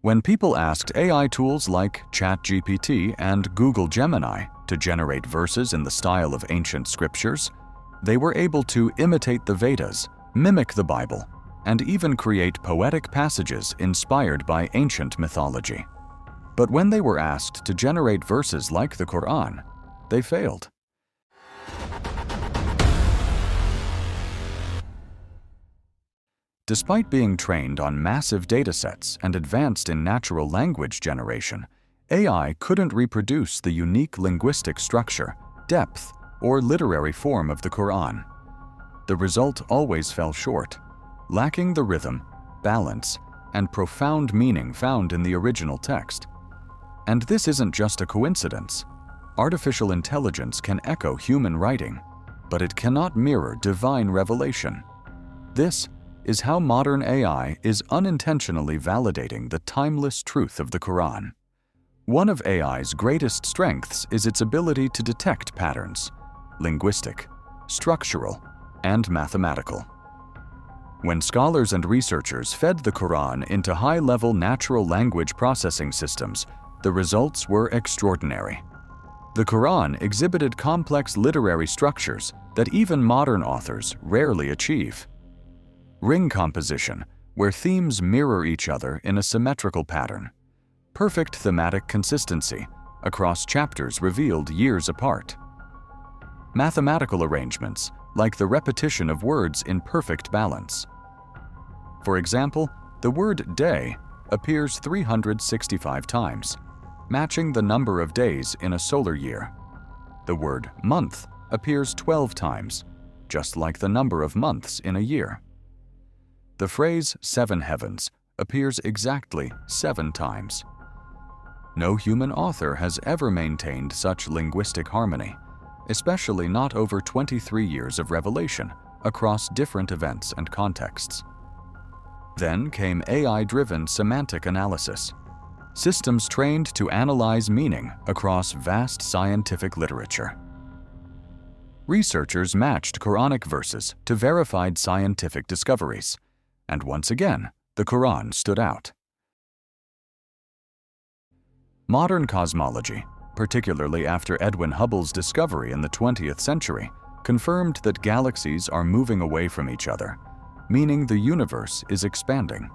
When people asked AI tools like ChatGPT and Google Gemini to generate verses in the style of ancient scriptures, they were able to imitate the Vedas, mimic the Bible, and even create poetic passages inspired by ancient mythology. But when they were asked to generate verses like the Qur'an, they failed. Despite being trained on massive datasets and advanced in natural language generation, AI couldn't reproduce the unique linguistic structure, depth, or literary form of the Qur'an. The result always fell short, lacking the rhythm, balance, and profound meaning found in the original text. And this isn't just a coincidence. Artificial intelligence can echo human writing, but it cannot mirror divine revelation. This is how modern AI is unintentionally validating the timeless truth of the Qur'an. One of AI's greatest strengths is its ability to detect patterns: linguistic, structural, and mathematical. When scholars and researchers fed the Qur'an into high-level natural language processing systems, the results were extraordinary. The Qur'an exhibited complex literary structures that even modern authors rarely achieve. Ring composition, where themes mirror each other in a symmetrical pattern. Perfect thematic consistency across chapters revealed years apart. Mathematical arrangements, like the repetition of words in perfect balance. For example, the word day appears 365 times, matching the number of days in a solar year. The word month appears 12 times, just like the number of months in a year. The phrase 7 heavens appears exactly 7 times. No human author has ever maintained such linguistic harmony, especially not over 23 years of revelation across different events and contexts. Then came AI-driven semantic analysis, systems trained to analyze meaning across vast scientific literature. Researchers matched Quranic verses to verified scientific discoveries, and once again, the Qur'an stood out. Modern cosmology, particularly after Edwin Hubble's discovery in the 20th century, confirmed that galaxies are moving away from each other, meaning the universe is expanding.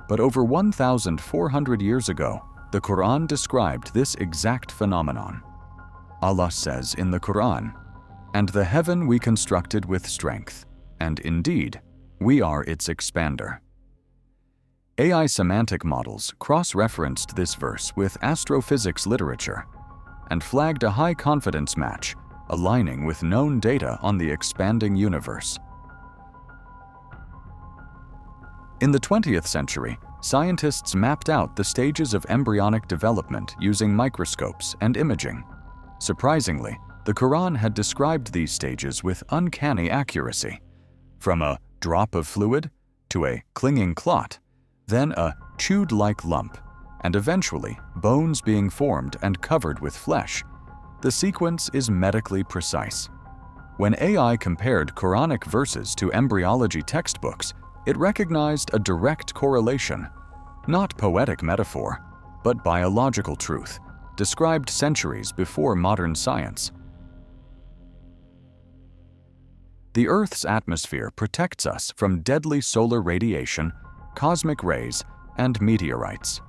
But over 1,400 years ago, the Qur'an described this exact phenomenon. Allah says in the Qur'an, "And the heaven we constructed with strength, and indeed, we are its expander." AI semantic models cross-referenced this verse with astrophysics literature and flagged a high-confidence match, aligning with known data on the expanding universe. In the 20th century, scientists mapped out the stages of embryonic development using microscopes and imaging. Surprisingly, the Qur'an had described these stages with uncanny accuracy, from a drop of fluid to a clinging clot, then a chewed-like lump, and eventually bones being formed and covered with flesh. The sequence is medically precise. When AI compared Quranic verses to embryology textbooks, it recognized a direct correlation, not poetic metaphor, but biological truth, described centuries before modern science. The Earth's atmosphere protects us from deadly solar radiation, cosmic rays, and meteorites.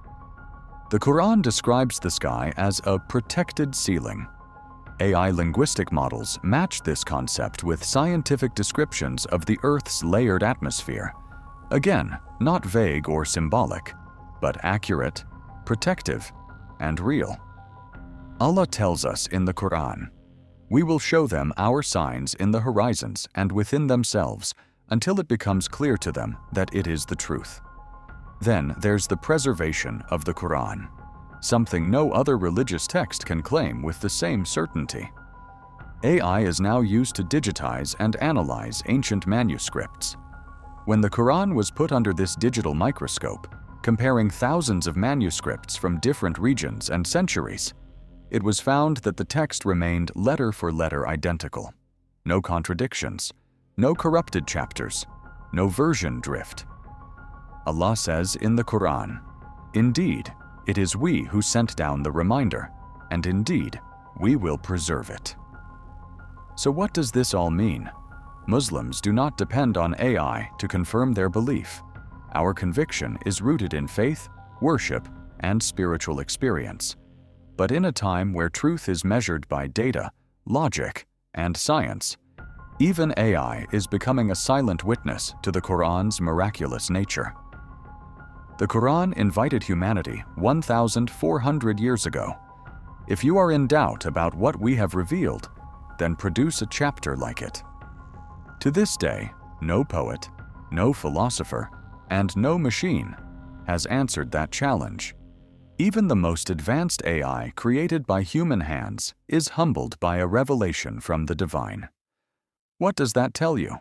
The Qur'an describes the sky as a protected ceiling. AI linguistic models match this concept with scientific descriptions of the Earth's layered atmosphere. Again, not vague or symbolic, but accurate, protective, and real. Allah tells us in the Qur'an, "We will show them our signs in the horizons and within themselves until it becomes clear to them that it is the truth." Then there's the preservation of the Qur'an, something no other religious text can claim with the same certainty. AI is now used to digitize and analyze ancient manuscripts. When the Qur'an was put under this digital microscope, comparing thousands of manuscripts from different regions and centuries, it was found that the text remained letter for letter identical. No contradictions, no corrupted chapters, no version drift. Allah says in the Qur'an, Indeed, it is we who sent down the reminder, and indeed, we will preserve it. So what does this all mean? Muslims do not depend on AI to confirm their belief. Our conviction is rooted in faith, worship, and spiritual experience. But in a time where truth is measured by data, logic, and science, even AI is becoming a silent witness to the Qur'an's miraculous nature. The Qur'an invited humanity 1,400 years ago. If you are in doubt about what we have revealed, then produce a chapter like it. To this day, no poet, no philosopher, and no machine has answered that challenge. Even the most advanced AI created by human hands is humbled by a revelation from the divine. What does that tell you?